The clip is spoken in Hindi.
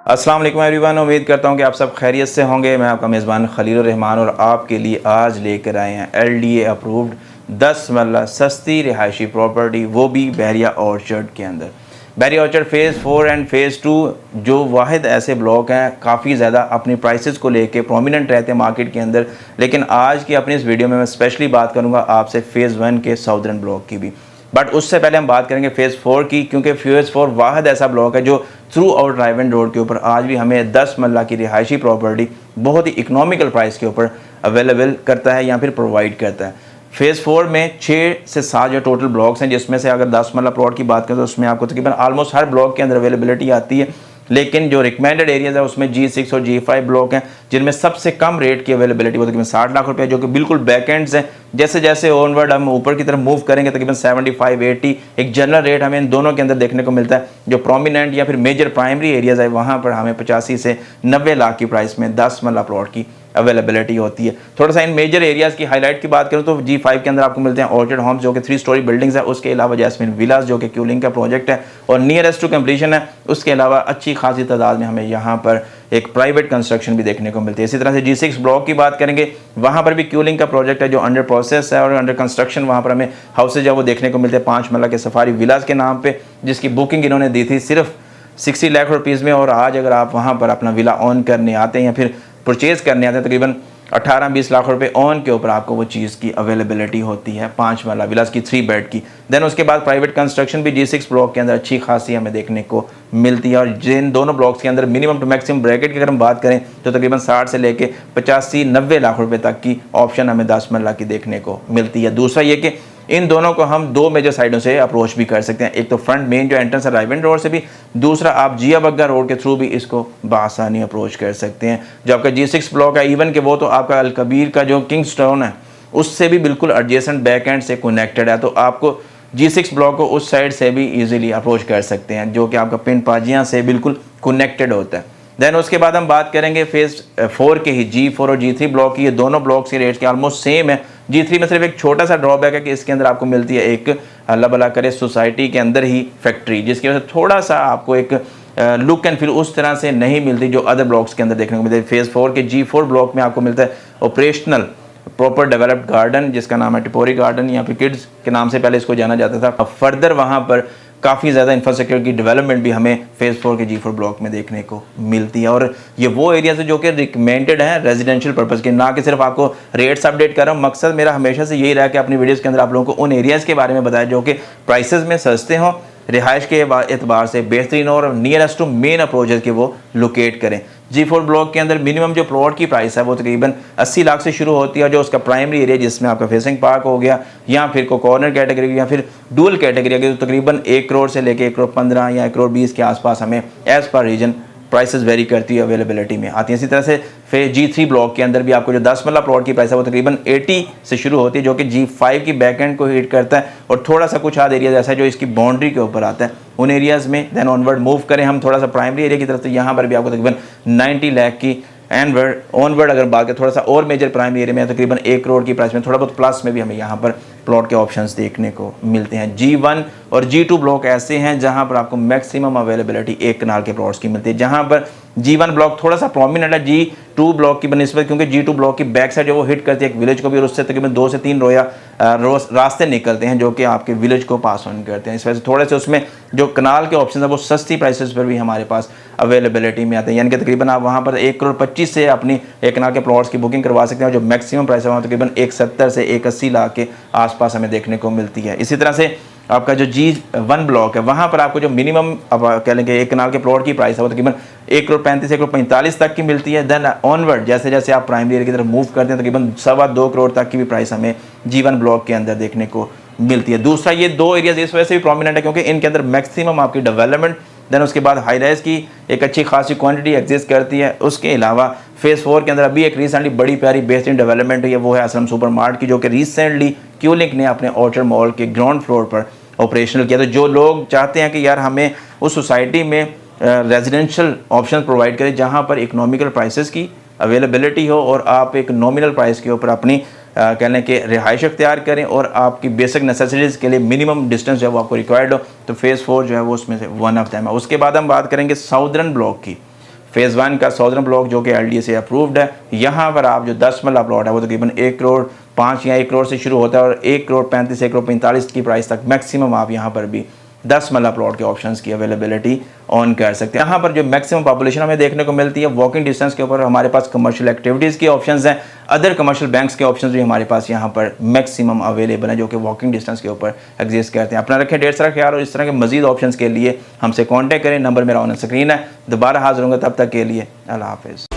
अस्सलाम वालेकुम एवरीवन। उम्मीद करता हूँ कि आप सब खैरियत से होंगे। मैं आपका मेज़बान खलील रहमान और आपके लिए आज लेकर आए हैं LDA अप्रूव्ड 10 मरला सस्ती रिहायशी प्रॉपर्टी, वो भी बहरिया ऑर्चर्ड के अंदर। बहरिया ऑर्चर्ड फ़ेज़ 4 एंड फ़ेज़ 2 जो वाहिद ऐसे ब्लॉक हैं काफ़ी ज़्यादा अपनी प्राइसेस को लेके प्रोमिनेंट रहते हैं मार्केट के अंदर। लेकिन आज की अपनी इस वीडियो में मैं स्पेशली बात करूँगा आपसे फ़ेज़ 1 के साउदर्न ब्लॉक की भी। बट उससे पहले हम बात करेंगे फ़ेज़ 4 की, क्योंकि फ़ेज़ 4 वाहिद ऐसा ब्लॉक है जो through out drive and road के ऊपर आज भी हमें 10 मरला की रिहायशी प्रॉपर्टी बहुत ही इकोनॉमिकल प्राइस के ऊपर अवेलेबल करता है या फिर प्रोवाइड करता है। फ़ेज़ 4 में 6 से 7 जो टोटल ब्लॉक्स हैं, जिसमें से अगर 10 मरला प्लॉट की बात करें तो उसमें आपको तकरीबन ऑलमोस्ट हर ब्लॉक के अंदर अवेलेबिलिटी आती है। लेकिन जो रिकमेंडेड एरियाज़ है उसमें G6 और G5 ब्लॉक हैं, जिनमें सबसे कम रेट की अवेलेबिलिटी वो तकरीबन 60 लाख रुपए, जो कि बिल्कुल बैकएंड्स हैं। जैसे जैसे ऑनवर्ड हम ऊपर की तरफ मूव करेंगे तकरीबन 75-80 एक जनरल रेट हमें इन दोनों के अंदर देखने को मिलता है। जो प्रोमिनेंट या फिर मेजर प्राइमरी एरियाज़ है वहाँ पर हमें 85 से 90 लाख की प्राइस में 10 मरला प्लॉट की अवेलेबिलिटी होती है। थोड़ा सा इन मेजर एरियाज़ की हाईलाइट की बात करूँ तो G5 के अंदर आपको मिलते हैं ऑर्चिड होम्स, जो कि 3 स्टोरी बिल्डिंग्स है। उसके अलावा जैस्मिन विलास, जो कि क्यूलिंग का प्रोजेक्ट है और नियरेस्ट टू कंप्लीशन है। उसके अलावा अच्छी खासी तादाद में हमें यहाँ पर एक प्राइवेट कंस्ट्रक्शन भी देखने को मिलती है। इसी तरह से G6 ब्लॉक की बात करेंगे, वहाँ पर भी क्यूलिंग का प्रोजेक्ट है जो अंडर प्रोसेस है और अंडर कंस्ट्रक्शन। वहाँ पर हमें हाउसेज है वो देखने को मिलते हैं 5 मरला के सफारी विलास के नाम पे, जिसकी बुकिंग इन्होंने दी थी सिर्फ 60 लाख रुपीज़ में। और आज अगर आप वहाँ पर अपना विला ऑन करने आते हैं या फिर परचेज़ करने आते हैं तकरीबन 18-20 लाख रुपए ऑन के ऊपर आपको वो चीज़ की अवेलेबिलिटी होती है 5 मरला विलास की 3 बेड की। देन उसके बाद प्राइवेट कंस्ट्रक्शन भी G6 ब्लॉक के अंदर अच्छी खासी हमें देखने को मिलती है। और जिन दोनों ब्लॉक्स के अंदर मिनिमम टू मैक्सिमम ब्रैकेट की अगर हम बात करें तो तकरीबन 60 से लेके 85-90 लाख रुपए तक की ऑप्शन हमें 10 मरला की देखने को मिलती है। दूसरा ये कि इन दोनों को हम दो मेजर साइडों से अप्रोच भी कर सकते हैं। एक तो फ्रंट मेन जो एंट्रेंस है ड्राइव एंड रोड से भी, दूसरा आप जिया बग्गा रोड के थ्रू भी इसको बआसानी अप्रोच कर सकते हैं। जो आपका G6 ब्लॉक है इवन के वो तो आपका अल कबीर का जो किंग स्टोन है उससे भी बिल्कुल एडजेसेंट बैक एंड से कनेक्टेड है, तो आपको G6 ब्लॉक को उस साइड से भी ईजिली अप्रोच कर सकते हैं, जो कि आपका पिन पाजियाँ से बिल्कुल कनेक्टेड होता है। देन उसके बाद हम बात करेंगे फ़ेज़ 4 के ही G4 और G3 ब्लॉक की। ये दोनों ब्लॉक्स के रेट्स के ऑलमोस्ट सेम है। G3 में सिर्फ एक छोटा सा ड्रॉबैक है कि इसके अंदर आपको मिलती है एक अल्लाह भला करे सोसाइटी के अंदर ही फैक्ट्री, जिसकी वजह से थोड़ा सा आपको एक लुक एंड फील उस तरह से नहीं मिलती जो अदर ब्लॉक्स के अंदर देखने को मिलती है। फ़ेज़ 4 के G4 ब्लॉक में आपको मिलता है ऑपरेशनल प्रॉपर डेवलप्ड गार्डन, जिसका नाम है टिपोरी गार्डन या फिर किड्स के नाम से पहले इसको जाना जाता था। अब फर्दर वहाँ पर काफ़ी ज़्यादा इंफ्रास्ट्रक्चर की डेवलपमेंट भी हमें फ़ेज़ 4 के G4 ब्लॉक में देखने को मिलती है। और ये वो एरियाज है जो कि रिकमेंडेड है रेजिडेंशियल पर्पज़ के, ना कि सिर्फ आपको रेट्स अपडेट कर रहा हूँ। मकसद मेरा हमेशा से यही रहा कि अपनी वीडियोज़ के अंदर आप लोगों को उन एरियाज़ के बारे में बताया जो कि प्राइसेस में सस्ते हों, रिहाइश के एतबार से बेहतरीन और नियरेस्ट टू मेन अप्रोचेज के वो लोकेट करें। G4 ब्लॉक के अंदर मिनिमम जो प्लॉट की प्राइस है वो तकरीबन 80 लाख से शुरू होती है। जो उसका प्राइमरी एरिया जिसमें आपका फेसिंग पार्क हो गया या फिर को कॉर्नर कैटेगरी या फिर डुअल कैटेगरी के, तो तकरीबन 1 करोड़ से लेके 1 करोड़ 15 या 1 करोड़ 20 के आसपास हमें as per reason prices very करती है, अवेलेबिलिटी में आती है। इसी तरह से फिर G3 ब्लॉक के अंदर भी आपको जो 10 मरला प्लॉट की प्राइस है वो तकरीबन 80 से शुरू होती है, जो कि G5 की बैकएंड को हिट करता है और थोड़ा सा कुछ आध एरिया ऐसा है जो इसकी बाउंड्री के ऊपर आता है उन एरियाज़ में। देन ऑनवर्ड मूव करें हम थोड़ा सा प्राइमरी एरिया की तरफ, तो यहाँ पर भी आपको तकरीबन 90 लाख की एंड ऑनवर्ड अगर बात करें थोड़ा सा और मेजर प्राइमरी एरिया में तकरीबन 1 करोड़ की प्राइस में थोड़ा बहुत प्लस में भी हमें यहाँ पर प्लॉट के ऑप्शंस देखने को मिलते हैं। G1 और G2 ब्लॉक ऐसे हैं जहाँ पर आपको मैक्सिमम अवेलेबिलिटी एक कनाल के प्लॉट्स की मिलती है, जहाँ पर G1 ब्लॉक थोड़ा सा प्रोमिनेंट है G2 ब्लॉक की बनिस्बत, क्योंकि G2 ब्लॉक की बैक साइड जो वो हिट करती है एक विलेज को भी, और उससे तकरीबन 2 से 3 रास्ते निकलते हैं जो कि आपके विलेज को पास ऑन करते हैं। इस वजह से थोड़े से उसमें जो कनाल के ऑप्शन है वो सस्ती प्राइसेस पर भी हमारे पास अवेलेबिलिटी में आते हैं, यानी कि तकरीबन आप वहाँ पर 1 करोड़ 25 से अपनी एक कनाल के प्लॉट्स की बुकिंग करवा सकते हैं। और जो मैक्सिमम प्राइस है वहाँ तकरीबन 170 से 180 लाख के आसपास हमें देखने को मिलती है। इसी तरह से आपका जो G1 ब्लॉक है वहाँ पर आपको जो मिनिमम अब कह लेंगे एक कनाल के प्लॉट की प्राइस है वो तकरीबन 1 करोड़ 35 से 1 करोड़ 45 तक की मिलती है। देन ऑनवर्ड जैसे जैसे आप प्राइमरी एरिया की तरफ मूव करते हैं तकरीबन 2.25 करोड़ तक की भी प्राइस हमें G1 ब्लॉक के अंदर देखने को मिलती है। दूसरा ये दो एरियाज इस वजह से भी प्रोमिनेंट है क्योंकि इनके अंदर मैक्सिमम आपकी डेवलपमेंट, देन उसके बाद हाई राइज की एक अच्छी खासी क्वांटिटी एग्जिस्ट करती है। उसके अलावा फ़ेज़ 4 के अंदर अभी एक रिसेंटली बड़ी प्यारी बेहतरीन डेवलपमेंट हुई है, वो है असलम सुपर मार्ट की, जो कि रिसेंटली क्यूलिंक ने अपने ऑर्चर्ड मॉल के ग्राउंड फ्लोर पर ऑपरेशनल किया। तो जो लोग चाहते हैं कि यार हमें उस सोसाइटी में रेजिडेंशियल ऑप्शन प्रोवाइड करें जहाँ पर इकोनॉमिकल प्राइसेस की अवेलेबिलिटी हो और आप एक नॉमिनल प्राइस के ऊपर अपनी कहने के रिहाइश अख्तियार करें और आपकी बेसिक नेसेसिटीज़ के लिए मिनिमम डिस्टेंस जो है वो आपको रिक्वायर्ड हो, तो फ़ेज़ 4 जो है वो उसमें से वन ऑफ दैम है। उसके बाद हम बात करेंगे साउदर्न ब्लॉक की। फ़ेज़ 1 का सॉदर्न ब्लॉक जो कि LDA से अप्रूव्ड है, यहाँ पर आप जो 10 मरला प्लॉट है वो तकरीबन 1 करोड़ 5 या 1 करोड़ से शुरू होता है और 1 करोड़ 35 1 करोड़ 45 की प्राइस तक मैक्सिमम आप यहाँ पर भी 10 मरला प्लॉट के ऑप्शंस की अवेलेबिलिटी ऑन कर सकते हैं। यहाँ पर जो मैक्सिमम पॉपुलेशन हमें देखने को मिलती है वॉकिंग डिस्टेंस के ऊपर हमारे पास कमर्शियल एक्टिविटीज़ के ऑप्शंस हैं, अदर कमर्शियल बैंक्स के ऑप्शंस भी हमारे पास यहाँ पर मैक्सिमम अवेलेबल हैं जो कि वॉकिंग डिस्टेंस के ऊपर एग्जिस्ट करते हैं। अपना रखें ढेर सारा ख्याल और इस तरह के मजीद ऑप्शंस के लिए हमसे कॉन्टैक्ट करें। नंबर मेरा ऑन स्क्रीन है। दोबारा हाजिर होंगे, तब तक के लिए अल्लाह हाफिज़।